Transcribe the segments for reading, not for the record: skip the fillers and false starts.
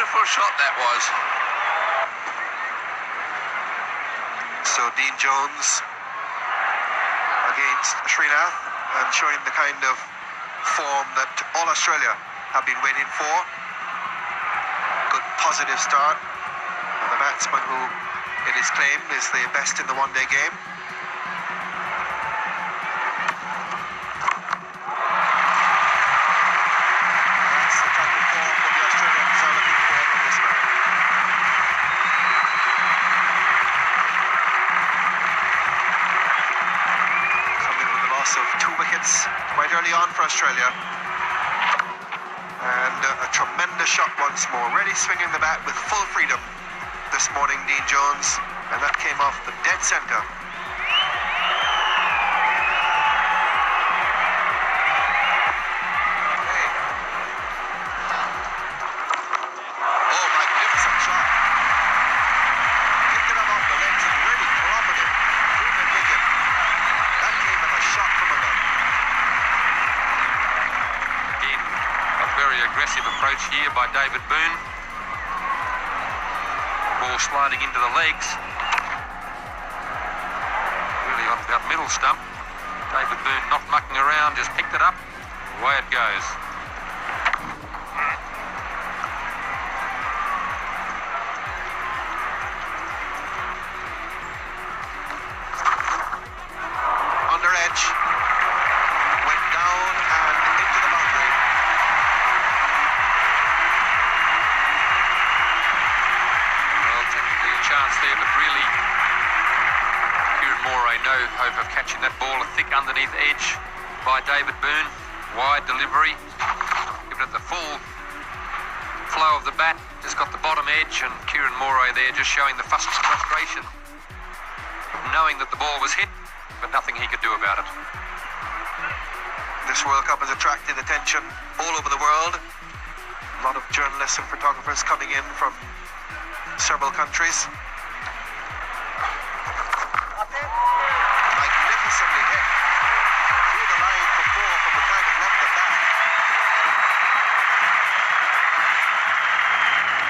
beautiful shot that was. So Dean Jones against Srinath and showing the kind of form that all Australia have been waiting for. Good positive start. And the batsman who it is claimed is the best in the one-day game. That's the type of form that the Australians are looking for from this man. Coming with the loss of 2 wickets quite early on for Australia. And a tremendous shot once more, really swinging the bat with full freedom this morning, Dean Jones, and that came off the dead centre. Okay. Oh, magnificent shot. Picked it up off the legs and really clobbered it through the wicket. That came with a shot from a leg. Again, a very aggressive approach here by David Boone. Ball sliding into the legs. Really off that middle stump. David Boone not mucking around, just picked it up. Away it goes. Under edge. Went down and into the boundary. Chance there, but really Kieran Moray no hope of catching that ball. A thick underneath edge by David Boone. Wide delivery, giving it the full flow of the bat. Just got the bottom edge, and Kieran Moray there just showing the frustration, knowing that the ball was hit, but nothing he could do about it. This World Cup has attracted attention all over the world. A lot of journalists and photographers coming in from several countries. Magnificently hit through the line for 4 from the time it left the bat.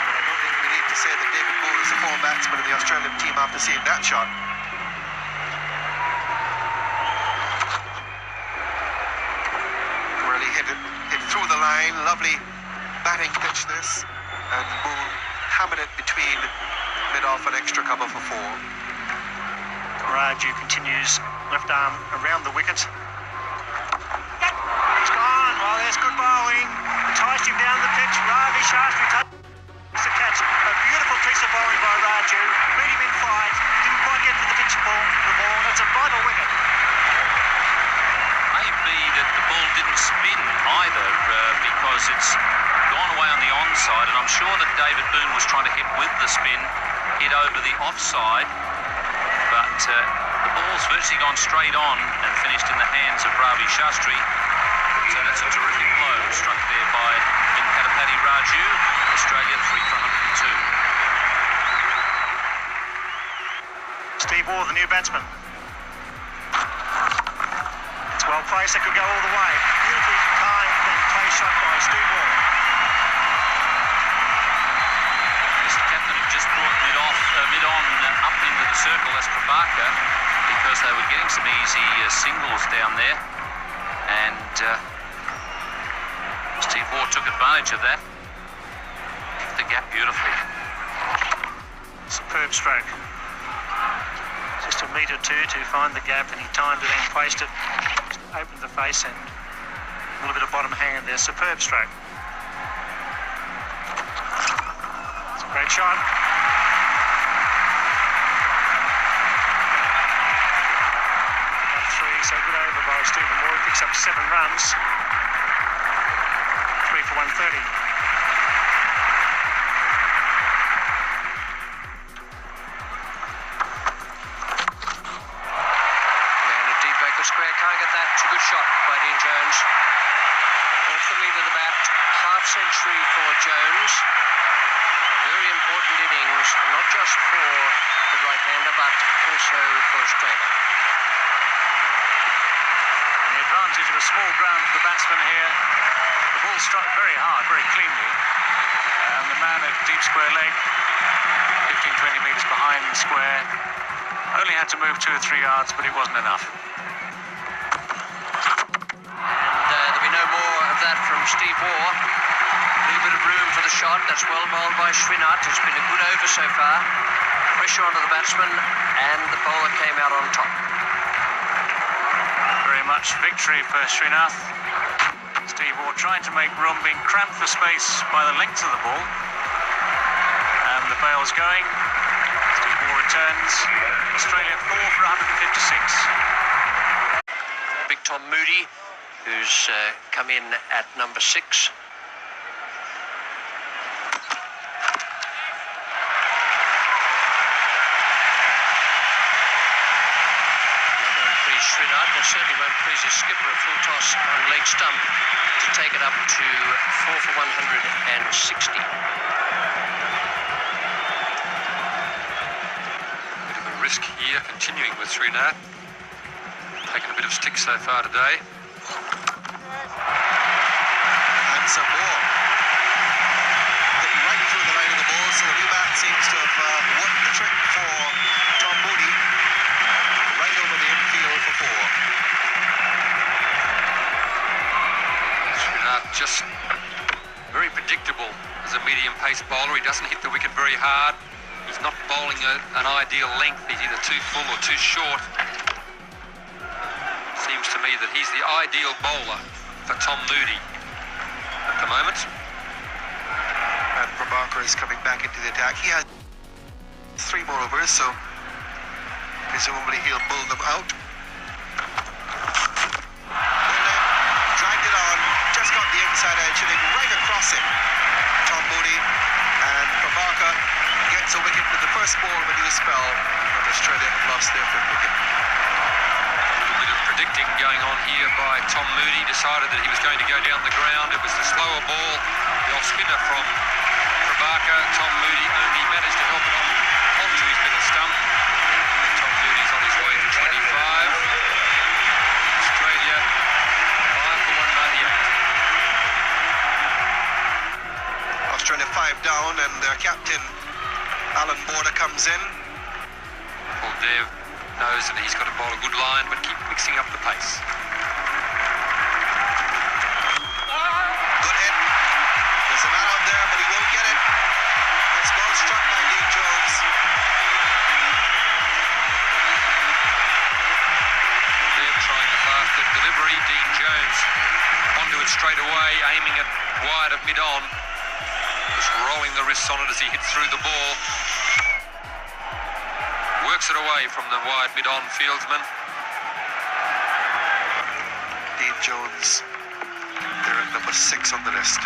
But I don't think we need to say that David Boone is a former batsman in the Australian team after seeing that shot. Really hit through the line. Lovely batting pitch this, and Boone hammered it between mid-off and extra cover for 4. Raju continues left arm around the wicket. He's gone. Well, there's good bowling. Enticed him down the pitch. Ravi Shastri takes the catch. A beautiful piece of bowling by Raju. Beat him in flight. Didn't quite get to the pitch ball. That's a vital wicket. Maybe that the ball didn't spin either because it's gone away on the onside, and I'm sure that David Boone was trying to hit with the spin, hit over the offside, but the ball's virtually gone straight on and finished in the hands of Ravi Shastri. So that's a terrific blow struck there by Venkatapati Raju. Australia 3 for 102. Steve Waugh, the new batsman. It's well placed, it could go all the way. Beautifully timed and placed shot by Steve Waugh. Just brought mid-on up into the circle as Prabhakar, because they were getting some easy singles down there, and Steve Waugh took advantage of that. Hit the gap beautifully. Superb stroke. Just a metre or two to find the gap, and he timed it and placed it, opened the face, and a little bit of bottom hand there. Superb stroke. It's a great shot. So good over by Stephen Waugh. Picks up 7 runs. 3 for 130. Man at deep back of square, can't get that. It's a good shot by Dean Jones. Off the lead of the bat, half century for Jones. Very important innings, not just for the right-hander, but also for Australia. Advantage of a small ground for the batsman here. The ball struck very hard, very cleanly. And the man at deep square leg, 15-20 metres behind the square. Only had to move 2 or 3 yards, but it wasn't enough. And there'll be no more of that from Steve Waugh. A little bit of room for the shot. That's well bowled by Srinath. It's been a good over so far. Pressure onto the batsman, and the bowler came out on top. Very much victory for Srinath. Steve Waugh trying to make room, being cramped for space by the length of the ball. And the bail's going. Steve Waugh returns. Australia 4 for 156. Big Tom Moody, who's come in at number 6. Srinath, that certainly won't please his skipper. A full toss on leg stump to take it up to 4 for 160. Bit of a risk here, continuing with Srinath. Taking a bit of stick so far today. And some more. Getting right through the line of the ball, so the new bat seems to have worked the trick for Tom Moody. Right over the infield for 4. Srinath just very predictable as a medium-pace bowler. He doesn't hit the wicket very hard. He's not bowling an ideal length. He's either too full or too short. Seems to me that he's the ideal bowler for Tom Moody at the moment. And Prabhakar is coming back into the attack. He has 3 more overs, so presumably he'll pull them out. Dragged it on, just got the inside edge, hitting right across it. Tom Moody, and Prabhakar gets a wicket with the first ball of a new spell, and Australia lost their 5th wicket. A little bit of predicting going on here by Tom Moody. Decided that he was going to go down the ground. It was the slower ball, the off spinner from Prabhakar. Tom Moody only managed to help it onto his middle stump. Tom Moody's on his way to 25. Australia 5 for 198. Australia 5 down, and their captain Alan Border comes in. Paul Dev knows that he's got to bowl a good line, but keep mixing up the pace. Good hit. There's a man out there, but he won't get it. Nice ball struck by Dean Jones. Dev trying the faster delivery. Dean Jones onto it straight away, aiming it wide of mid-on. Just rolling the wrists on it as he hits through the ball. Works it away from the wide mid-on fieldsman. Dean Jones, they're at number 6 on the list.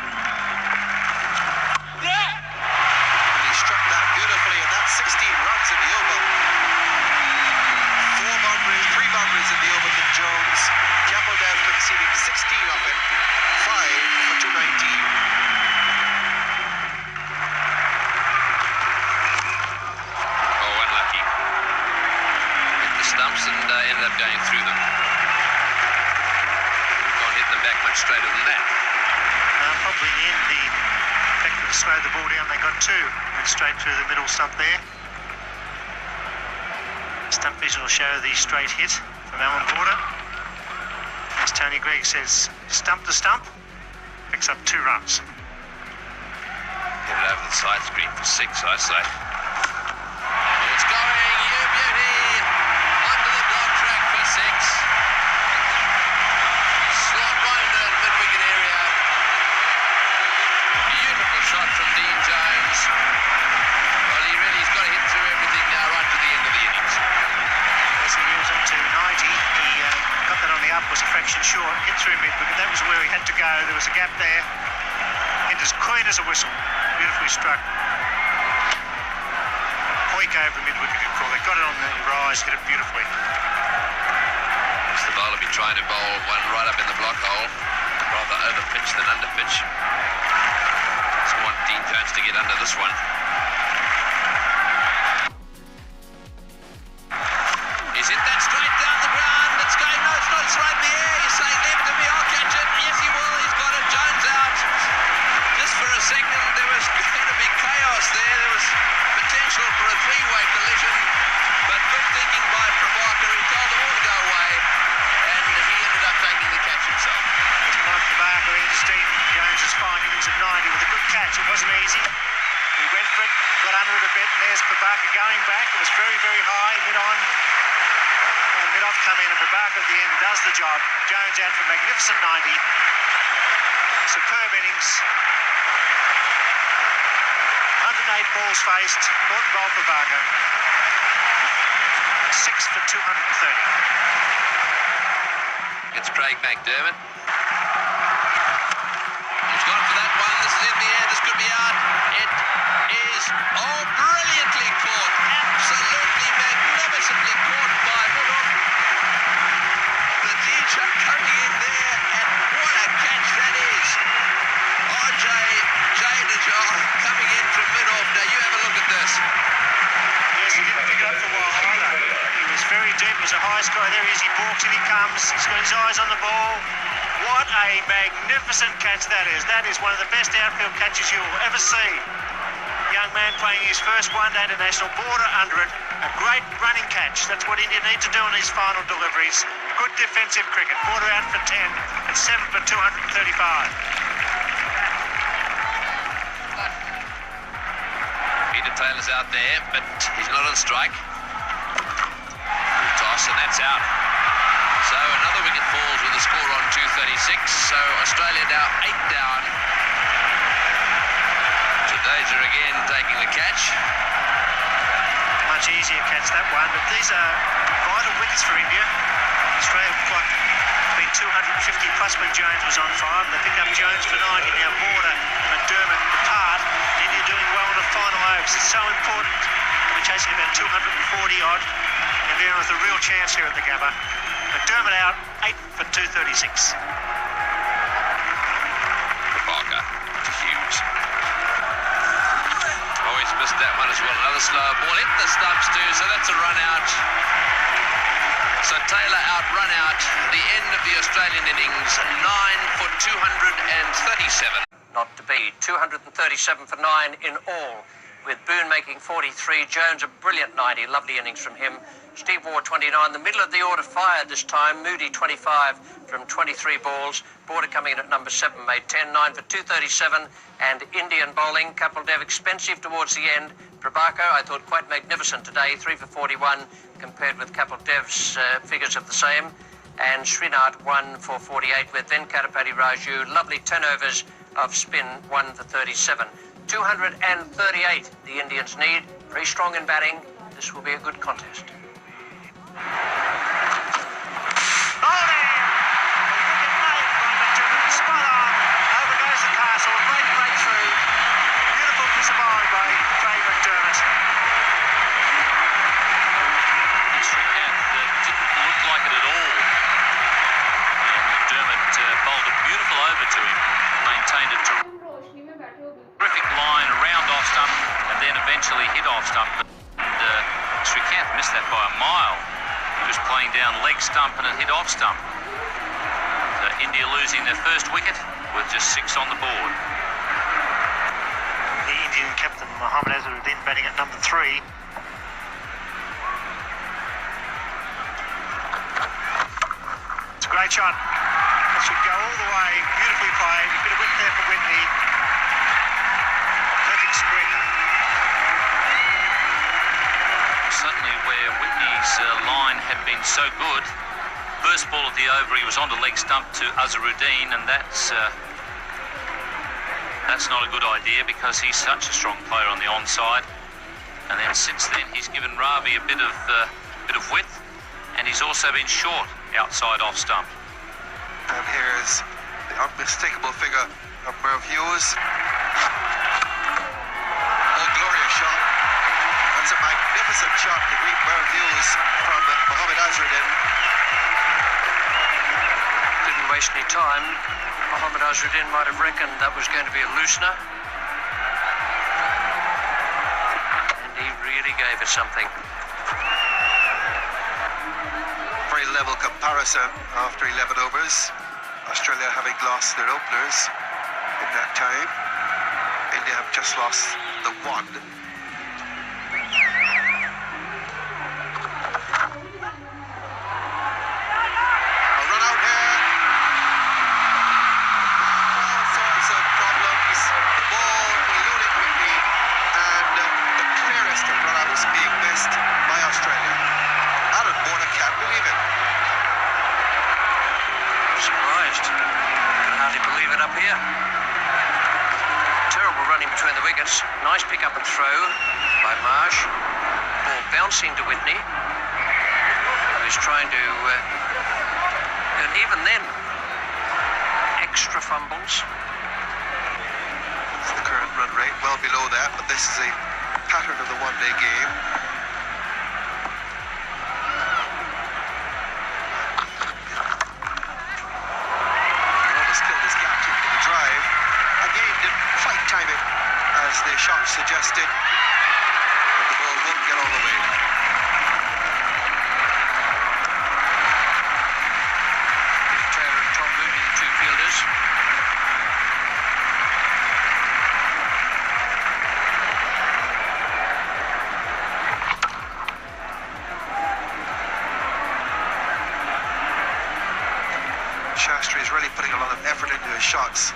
And he struck that beautifully, and that's 16 runs in the over. 3 boundaries in the over to Jones. Kapil Dev conceding 16 of it, 5 for 219. Stumps and ended up going through them. Can't hit them back much straighter than that. Probably in the end, the effectively slowed the ball down. They got 2. Went straight through the middle stump there. Stump vision will show the straight hit from Alan Border. As Tony Greig says, stump to stump, picks up 2 runs. Hit it over the side screen for 6, I say. Oh, it's going, you beauty! Onto the block track for 6. Slot one into that mid-wicket area. Beautiful shot from Dean Jones. Well, he's got to hit through everything now, right to the end of the innings. As he moves on to 90, he got that on the up, was a fraction short, hit through mid-wicket. That was where he had to go. There was a gap there. Hit as clean as a whistle. Beautifully struck. Hoik over mid-wicket and call. They got it on the rise, hit it beautifully. The bowler be trying to bowl one right up in the block hole, rather over pitch than under pitch. So want Dean Jones to get under this one. He's hit that straight down the ground. It's going, no, it's not, it's right in the air. He's saying left of me, I'll catch it. Yes, he will. He's got it. Jones out. Just for a second, there was going to be chaos catch. It wasn't easy. He went for it, got under it a bit, and there's Babaka going back. It was very, very high, mid-on. And mid-off come in, and Babaka at the end does the job. Jones out for a magnificent 90. Superb innings. 108 balls faced, caught and bowled Babaka. 6 for 230. It's Craig McDermott. He's gone for that one. This is in the air. This could be out. It is, oh, brilliantly caught. Absolutely magnificently caught by Woodhoff. The teacher coming in there, and what a catch that is. RJ Jadeja coming in from mid-off. Now you have a look at this. Yes, he didn't pick it up for a while either. He was very deep. It was a high sky. There he is. He balks and he comes. He's got his eyes on the ball. What a magnificent catch that is. That is one of the best outfield catches you'll ever see. Young man playing his first one-day international, border under it. A great running catch. That's what India need to do in these final deliveries. Good defensive cricket. Border out for 10 and 7 for 235. Peter Taylor's out there, but he's not on strike. Toss, and that's out. So another wicket falls with a score on 236. So Australia now 8 down. Jadeja again taking the catch. Much easier catch that one, but these are vital wickets for India. Australia clocked been 250 plus when Jones was on 5. They picked up Jones for 90. Now Border and McDermott depart. India doing well in the final overs. It's so important. We're chasing about 240 odd. And they're with a real chance here at the Gabba. McDermott out, 8 for 236. Barker to Hughes. Oh, he's missed that one as well. Another slow ball. Hit the stumps too, so that's a run out. So Taylor out, run out. The end of the Australian innings, 9 for 237. Not to be. 237 for 9 in all, with Boone making 43. Jones a brilliant 90. Lovely innings from him. Steve Waugh 29. The middle of the order fired this time. Moody 25 from 23 balls. Border coming in at number 7 made 10. 9 for 237. And Indian bowling. Kapil Dev expensive towards the end. Prabhakar I thought quite magnificent today. 3 for 41 compared with Kapil Dev's figures of the same. And Srinath 1 for 48 with Venkatapati Raju. Lovely 10 overs of spin, 1 for 37. 238 the Indians need. Very strong in batting. This will be a good contest. Bowling! Wicket made by McDermott. Spot on. Over goes the castle. Great breakthrough. Beautiful piece of bowling by Craig McDermott. Srinath didn't look like it at all. And McDermott bowled a beautiful over to him. Maintained a terrific line around off stump and then eventually hit off stump. But Srinath missed that by a mile. He was playing down leg stump and it hit off stump. So India losing their first wicket with just 6 on the board. The Indian captain Mohammad Azharuddin batting at number 3. It's a great shot. It should go all the way. Beautifully played. A bit of width there for Whitney. Perfect spread. Suddenly where Whitney's line had been so good, first ball of the over he was on the leg stump to Azharuddin, and that's not a good idea because he's such a strong player on the onside. And then since then he's given Ravi a bit of width, and he's also been short outside off stump. And here's the unmistakable figure of Merv Hughes. Oh, glorious shot. That's a magnificent shot to greet Merv Hughes from Mohammad Azharuddin. Didn't waste any time. Mohammad Azharuddin might have reckoned that was going to be a loosener. And he really gave it something. Very level comparison after 11 overs. Australia having lost their openers in that time. India have just lost the one. A run out here. All sorts of problems. The ball between the wickets. Nice pick up and throw by Marsh. Ball bouncing to Whitney, who's trying to, and even then, extra fumbles. It's the current run rate, well below that, but this is a pattern of the one-day game. Time it as the shot suggested, but the ball won't get all the way. Taylor and Tom Moody, the two fielders. Shastri is really putting a lot of effort into his shots.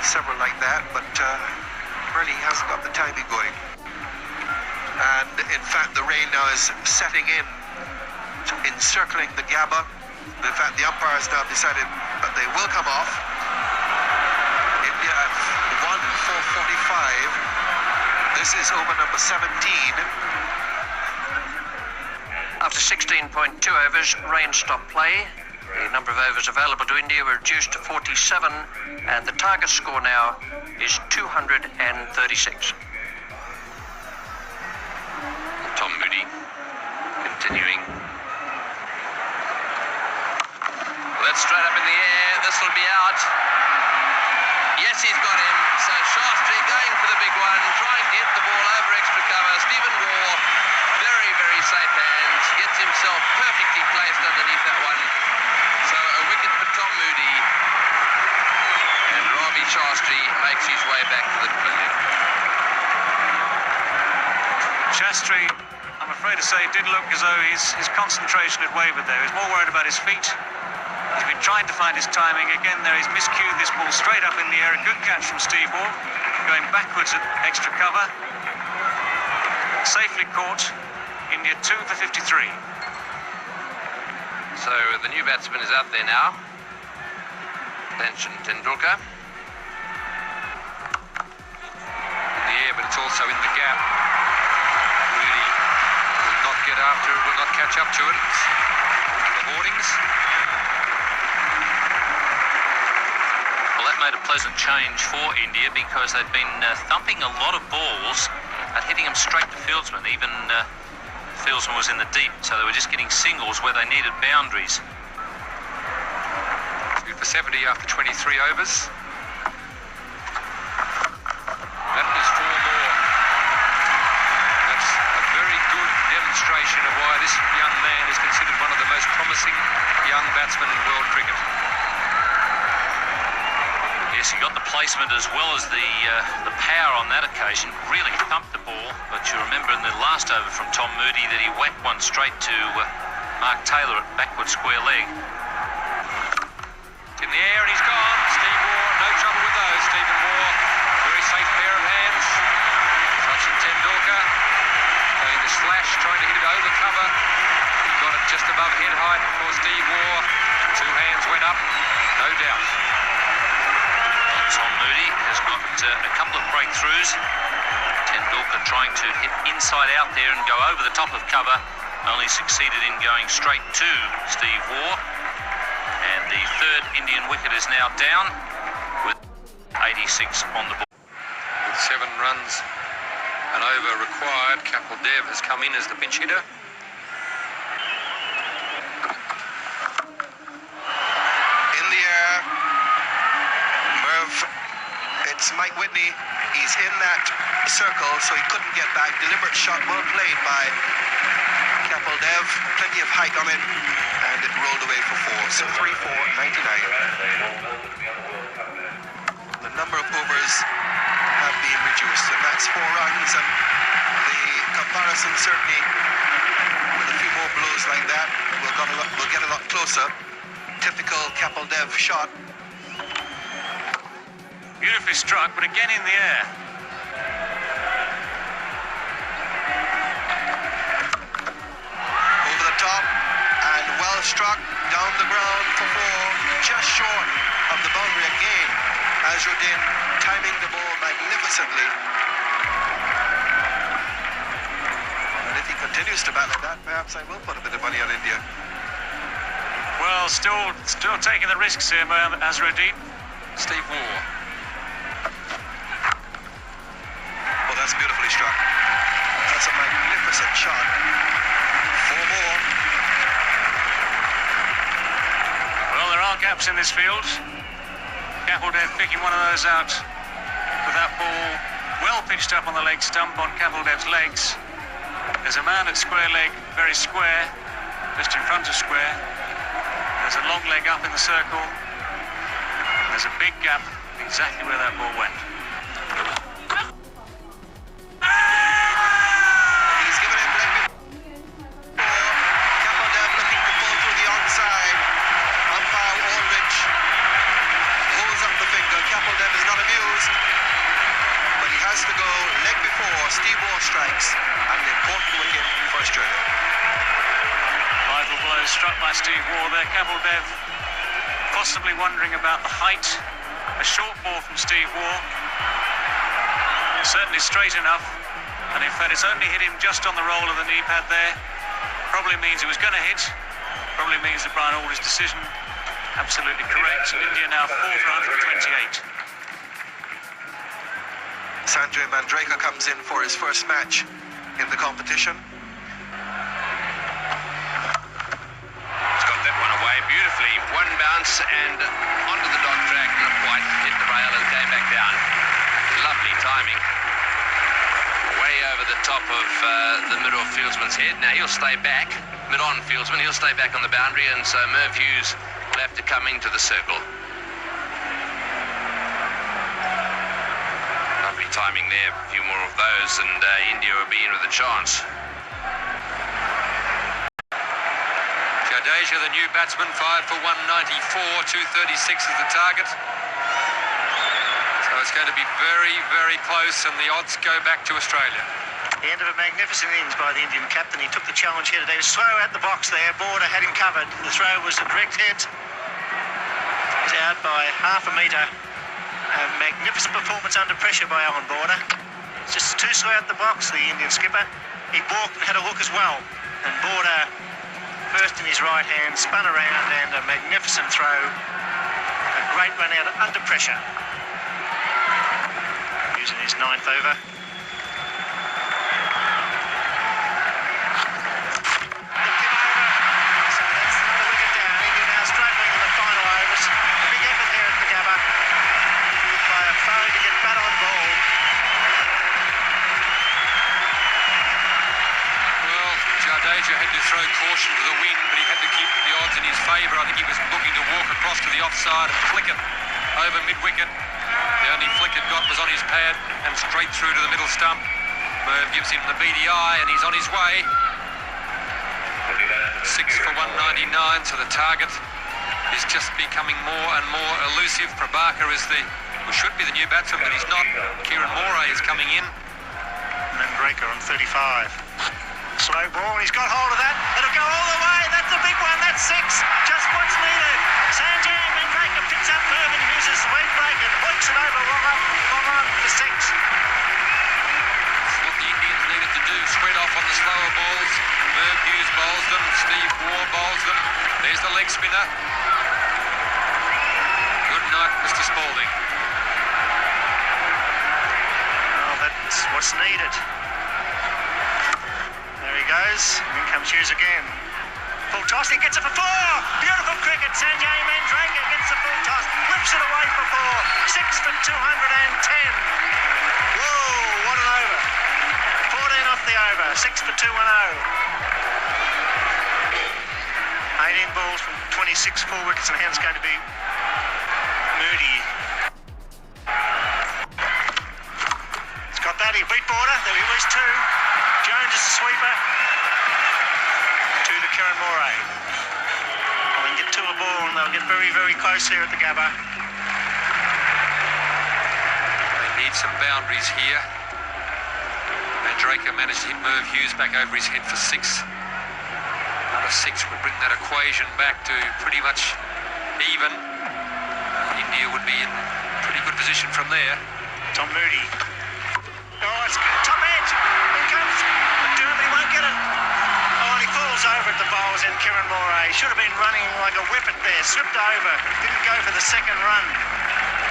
Several like that, but really hasn't got the timing going. And in fact, the rain now is setting in, encircling the Gabba. In fact, the umpires now decided that they will come off. India at 1 for 45. This is over number 17. After 16.2 overs, rain stopped play. The number of overs available to India were reduced to 47, and the target score now is 236. Tom Moody continuing. Well, that's straight up in the air. This will be out. Yes, he's got him. So Shastri going for the big one, trying to hit the ball over extra cover. Stephen Waugh, very, very safe hands, gets himself perfectly placed underneath that one. So a wicket for Tom Moody, and Ravi Shastri makes his way back to the pavilion. Shastri, I'm afraid to say, did look as though his concentration had wavered there. He's more worried about his feet. He's been trying to find his timing. Again, there he's miscued this ball straight up in the air. A good catch from Steve Waugh, going backwards at extra cover. Safely caught. India 2 for 53. So the new batsman is out there now. Bench and Tendulkar. In the air, but it's also in the gap. Moody will not get after it, will not catch up to it. It's into the hoardings. Well, that made a pleasant change for India because they'd been thumping a lot of balls and hitting them straight to fieldsmen. Even fieldsman was in the deep, so they were just getting singles where they needed boundaries. 2 for 70 after 23 overs. That is 4 more. That's a very good demonstration of why this young man is considered one of the most promising young batsmen in world cricket. Yes, he got the placement as well as the power on that occasion. Really thumped the ball, but you remember in the last over from Tom Moody that he whacked one straight to Mark Taylor at backward square leg. In the air and he's gone. Steve Waugh, no trouble with those. Stephen Waugh, very safe pair of hands. Sachin Tendulkar going this flash, trying to hit it over cover. He got it just above head height for Steve Waugh. 2 hands went up, no doubt. Tom Moody has got a couple of breakthroughs. Tendulkar trying to hit inside out there and go over the top of cover, only succeeded in going straight to Steve Waugh. And the third Indian wicket is now down with 86 on the ball. With 7 runs and over required, Kapil Dev has come in as the pinch hitter. In the air, Merv, it's Mike Whitney. He's in that circle, so he couldn't get back. Deliberate shot, well played by Kapil Dev. Plenty of height on it, and it rolled away for 4. So 3 for 99. The number of overs have been reduced, and that's 4 runs. And the comparison certainly, with a few more blows like that, we'll get a lot closer. Typical Kapil Dev shot. Beautifully struck, but again in the air. Over the top and well struck down the ground for 4, just short of the boundary again. Azruddin timing the ball magnificently. And if he continues to bat like that, perhaps I will put a bit of money on India. Well, still taking the risks here, Azharuddin. Steve Waugh. Well, that's beautifully struck. That's a magnificent shot. 4 more. Well, there are gaps in this field. Kapildev picking one of those out with that ball well pitched up on the leg stump on Kapildev's legs. There's a man at square leg, very square, just in front of square. There's a long leg up in the circle. There's a big gap exactly where that ball went. He's given him leg before. Kapildev looking to pull through the onside. Umpire Aldrich holds up the finger. Kapildev is not amused, but he has to go leg before. Steve Waugh strikes, and an important wicket for Australia. Vital blow struck by Steve Waugh there. Kapildev possibly wondering about the height. A short ball from Steve Waugh. Certainly straight enough. And in fact, it's only hit him just on the roll of the knee pad there. Probably means it was going to hit. Probably means that Brian Alder's decision absolutely correct. India now 4 for 128. Sanjay Manjrekar comes in for his first match in the competition. Got that one away beautifully. One bounce and onto the dog track, not quite hit the rail and came back down. Lovely timing. Way over the top of the mid-off fieldsman's head. Now he'll stay back, mid-on fieldsman, he'll stay back on the boundary, and so Merv Hughes will have to come into the circle. Lovely timing there. A few more of those and India will be in with a chance. Jadeja, the new batsman, 5 for 194, 236 is the target. So it's going to be very, very close, and the odds go back to Australia. The end of a magnificent innings by the Indian captain. He took the challenge here today. Slow out the box there. Border had him covered. The throw was a direct hit. He's out by half a metre. A magnificent performance under pressure by Owen Border. It's just too slow out the box, the Indian skipper. He balked and had a look as well. And Border, first in his right hand, spun around, and a magnificent throw. A great run out under pressure. Using his 9th over. Jadeja had to throw caution to the wind, but he had to keep the odds in his favour. I think he was looking to walk across to the offside and flick it over mid-wicket. The only flick it got was on his pad and straight through to the middle stump. Merv gives him the BDI and he's on his way. 6 for 199, so the target is just becoming more and more elusive. Prabhakar is who should be the new batsman, but he's not. Kieran Moray is coming in. Manjrekar on 35. Slow ball, and he's got hold of that. It'll go all the way. That's a big one. That's 6. Just what's needed. Sanjay Manjrekar picks up Merv Hughes' leg break and hoiks it over long on for 6. What the Indians needed to do, spread off on the slower balls. Merv Hughes bowls them, Steve Waugh bowls them. There's the leg spinner. Good night, Mr. Spalding. Well, that's what's needed. There he goes. And in comes Hughes again. Full toss, he gets it for 4. Beautiful cricket. Sanjay Manjrekar gets the full toss, whips it away for 4. 6 for 210. Whoa, what an over. 14 off the over. 6 for 210. 18 balls from 26, 4 wickets in hand. It's going to be Moody. He's got that. He beat Border. There he was 2. Jones is the sweeper. 2 to Kieran Moray. Well, they can get 2 a ball and they'll get very, very close here at the Gabba. They need some boundaries here. Manjrekar managed to hit Merv Hughes back over his head for 6. Another 6 would bring that equation back to pretty much even. India would be in pretty good position from there. Tom Moody. Oh, it's good. Top edge. Here comes McDermott. He won't get it. Oh, and he falls over at the bowls in Kieran Moray. Should have been running like a whippet there. Slipped over. Didn't go for the second run.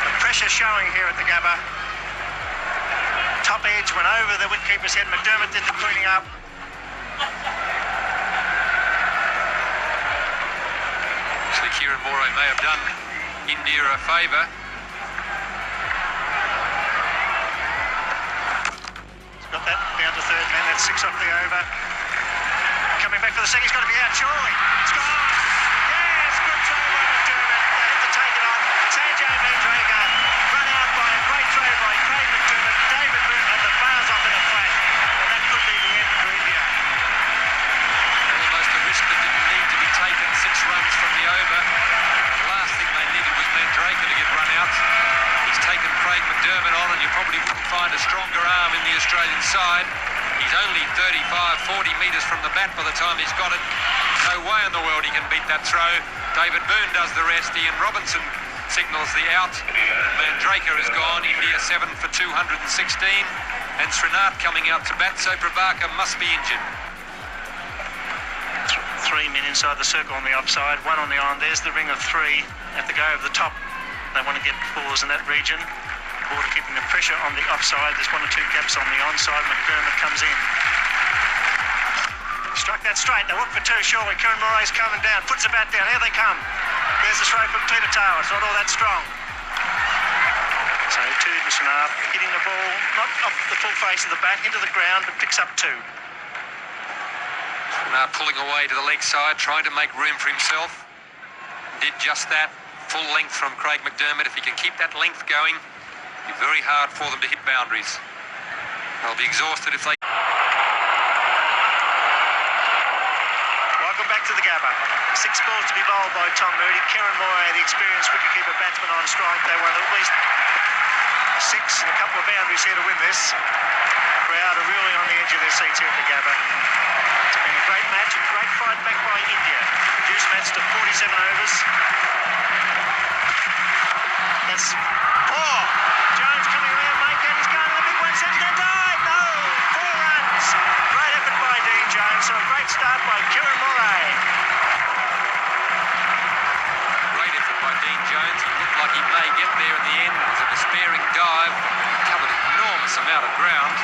The pressure showing here at the Gabba. Top edge went over the wicketkeeper's head. McDermott did the cleaning up. Actually, Kieran Moray may have done India a favour. He's got that down to third man. That's 6 off the over. Coming back for the second. He's got to be out, surely. It's gone. Yes, good throw by McDermott. They have to take it on. Sanjay Mandraker run out by a great throw by Craig McDermott. David Boone had the bars off in a flat. And that could be the end for India. Almost a risk that didn't need to be taken. 6 runs from the over. The last thing they needed was Mandraker to get run out. He's taken Craig McDermott on, and you probably wouldn't find a stronger arm in the Australian side. He's only 35, 40 metres from the bat by the time he's got it. No way in the world he can beat that throw. David Boone does the rest. Ian Robinson signals the out. Mandraker is gone. India 7 for 216. And Srinath coming out to bat, so Prabhakar must be injured. 3 men inside the circle on the offside, 1 on the on. There's the ring of 3 at the go of the top. They want to get balls in that region. Border keeping the pressure on the offside. There's 1 or 2 gaps on the onside. McDermott comes in. Struck that straight. They look for 2 surely. Kieran Moray's coming down. Puts the bat down. Here they come. There's the throw from Peter Taylor. It's not all that strong. So 2 to Srinath. Hitting the ball not off the full face of the bat, into the ground, but picks up 2. Now pulling away to the leg side, trying to make room for himself. Did just that. Full length from Craig McDermott. If he can keep that length going, it'll be very hard for them to hit boundaries. They'll be exhausted if they... Welcome back to the Gabba. 6 balls to be bowled by Tom Moody. Kieran Moray, the experienced wicketkeeper batsman on strike. They won at least 6 and a couple of boundaries here to win this. Crowd are really on the edge of their seats here at the Gabba. It's been a great match, a great fight back by India. Reduced match to 47 overs. That's... Oh! Jones coming around, Maker. He's going to the big one. Sends that dive. No! 4 runs. Great effort by Dean Jones. So a great start by Kieran Moray. Great effort by Dean Jones. He looked like he may get there in the end. It was a despairing dive. Covered an enormous amount of ground.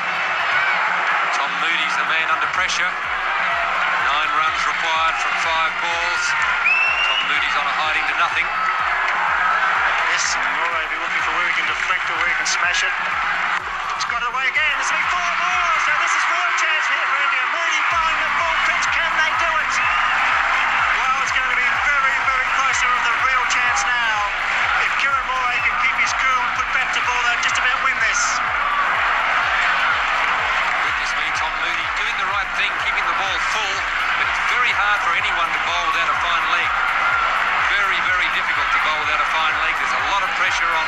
Tom Moody's the man under pressure. 9 runs required from 5 balls. Tom Moody's on a hiding to nothing. Yes, and Moray will be looking for where he can deflect or where he can smash it. He's got it away again. This will be 4 more. So this is real chance here for India. Moody bowling the full pitch. Can they do it? Well, it's going to be very, very close to the real chance now. If Kieran Moray can keep his cool and put back to ball, they'll just about win this. Goodness me, Tom Moody doing the right thing, keeping the ball full, but it's very hard for anyone to bowl without a fine leg. Very, very difficult to bowl without a fine leg. There's a lot of pressure on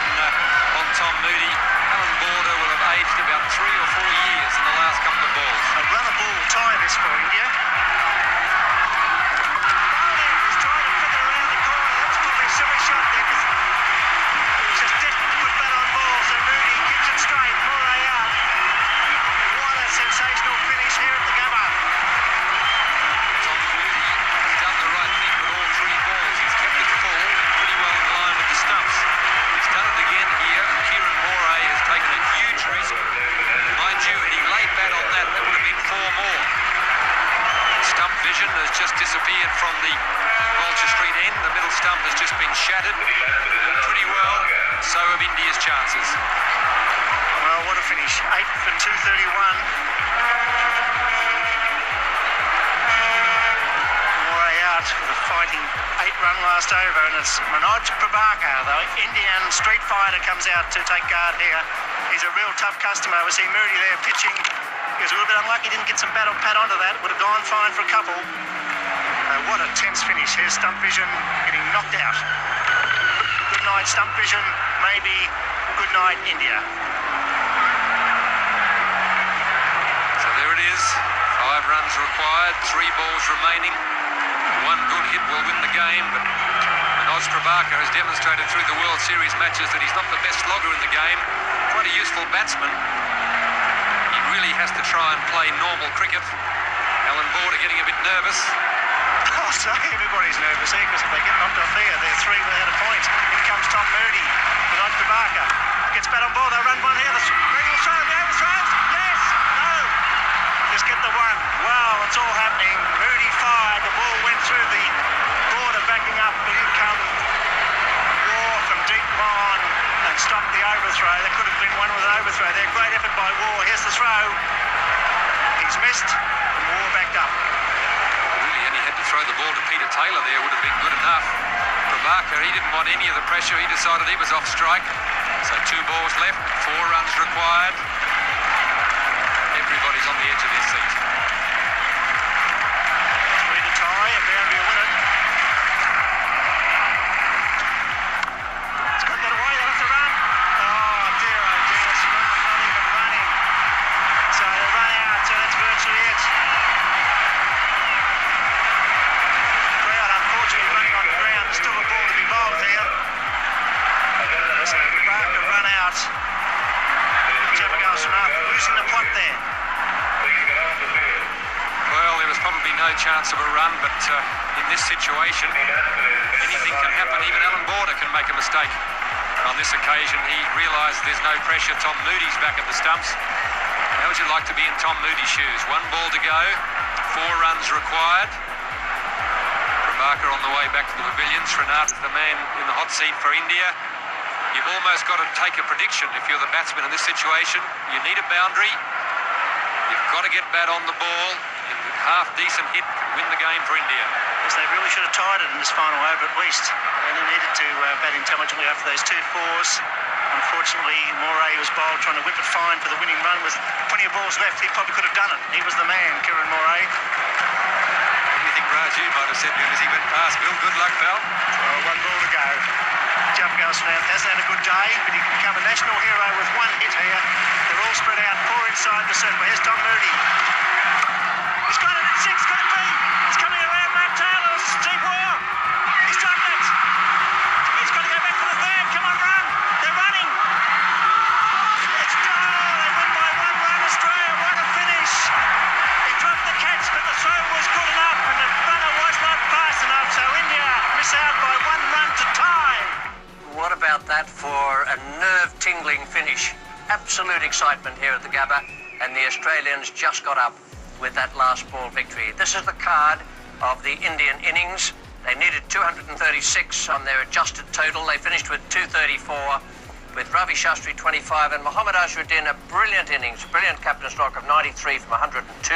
Tom Moody. Alan Border will have aged about 3 or 4 years in the last couple of balls. A runner ball will tie this for India. Bowling is trying to flick it around the corner. That was probably a silly shot there because he was just desperate to put that on ball. So Moody keeps it straight. Moray out. What a sensational finish here at the Gabba. Tom Moody has done the right thing with all 3 balls. He's kept it full, pretty well in line with the stumps. He's done it again here, and Kieran Moray has taken a huge risk. Mind you, had he laid bat on that, that would have been 4 more. Stump vision has just disappeared from the Vulture Street end. The middle stump has just been shattered pretty well. So have India's chances. Well, what a finish. 8 for 231. Moray out for the fighting 8-run last over, and it's Manoj Prabhakar, the Indian street fighter, comes out to take guard here. He's a real tough customer. We see Moody there pitching. He was a little bit unlucky, didn't get some bat onto that. Would have gone fine for a couple. What a tense finish. Here's Stump Vision getting knocked out. Good night, Stump Vision. Maybe good night, India. So there it is. 5 runs required, 3 balls remaining. 1 good hit will win the game, but Manoj Prabhakar has demonstrated through the World Series matches that he's not the best slogger in the game. quite a useful batsman. He really has to try and play normal cricket. Alan Border getting a bit nervous. I'll say everybody's nervous here because if they get knocked off there, they're three without a point. In comes Tom Moody with on to Barker. Gets bat on ball, they run one here. Moody will throw, the overthrows. Yes, no. Just get the one. Wow, it's all happening. Moody fired, the ball went through the border backing up, but in come War from deep line and stopped the overthrow. There could have been one with an overthrow there. Great effort by War. Here's the throw. He's missed and War backed up. Really only had to throw the ball to Peter Taylor there, would have been good enough. For Barker, he didn't want any of the pressure. He decided he was off strike. So 2 balls left, 4 runs required. Everybody's on the edge of their seat. 3 to tie, a boundary will win it. It's got that away, they'll have to run. Oh dear, Smith not even running. So they're running out, so that's virtually it. Crowd unfortunately running on the ground, there's still a ball to be bowled here. So Barker run out. Jefferson up, losing the plot there. Well, there was probably no chance of a run, but in this situation, anything can happen. Even Alan Border can make a mistake. On this occasion, he realised there's no pressure. Tom Moody's back at the stumps. How would you like to be in Tom Moody's shoes? 1 ball to go, 4 runs required. Barker on the way back to the pavilion. Srinath, the man in the hot seat for India. You've almost got to take a prediction if you're the batsman in this situation. You need a boundary. You've got to get bat on the ball. A half-decent hit can win the game for India. Yes, they really should have tied it in this final over at least. They only needed to bat intelligently after those 2 fours. Unfortunately, Moray was bowled trying to whip it fine for the winning run with plenty of balls left. He probably could have done it. He was the man, Kieran Moray. What do you think Raju might have said to him as he went past? Bill, good luck, pal. Well, 1 ball to go. Smith hasn't had a good day, but he can become a national hero with 1 hit here. They're all spread out, 4 inside the circle. Here's Tom Moody. He's got it at 6, could it be? He's coming around Mark Taylor. Steve War. He's done it. He's got to go back for the 3rd. Come on, run. They're running. It's done. They win by 1 run, Australia. What a finish. He dropped the catch, but the throw was good enough, and the runner was not fast enough, so India miss out by 1 run to tie. What about that for a nerve-tingling finish? Absolute excitement here at the Gabba, and the Australians just got up with that last ball victory. This is the card of the Indian innings. They needed 236 on their adjusted total. They finished with 234, with Ravi Shastri 25 and Mohammad Azharuddin a brilliant innings, brilliant captain stroke of 93 from 102,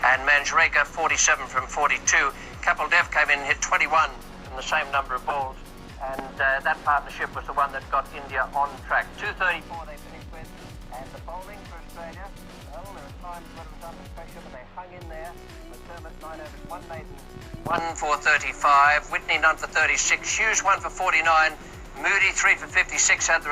and Manjrekar 47 from 42. Kapil Dev came in and hit 21 from the same number of balls. And that partnership was the one that got India on track. 234 they finished with, and the bowling for Australia, well, there are times when it was under pressure, but they hung in there. McDermott 9 overs, 1 maiden, 1 for 35, Whitney none for 36, Hughes 1 for 49, Moody 3 for 56 had the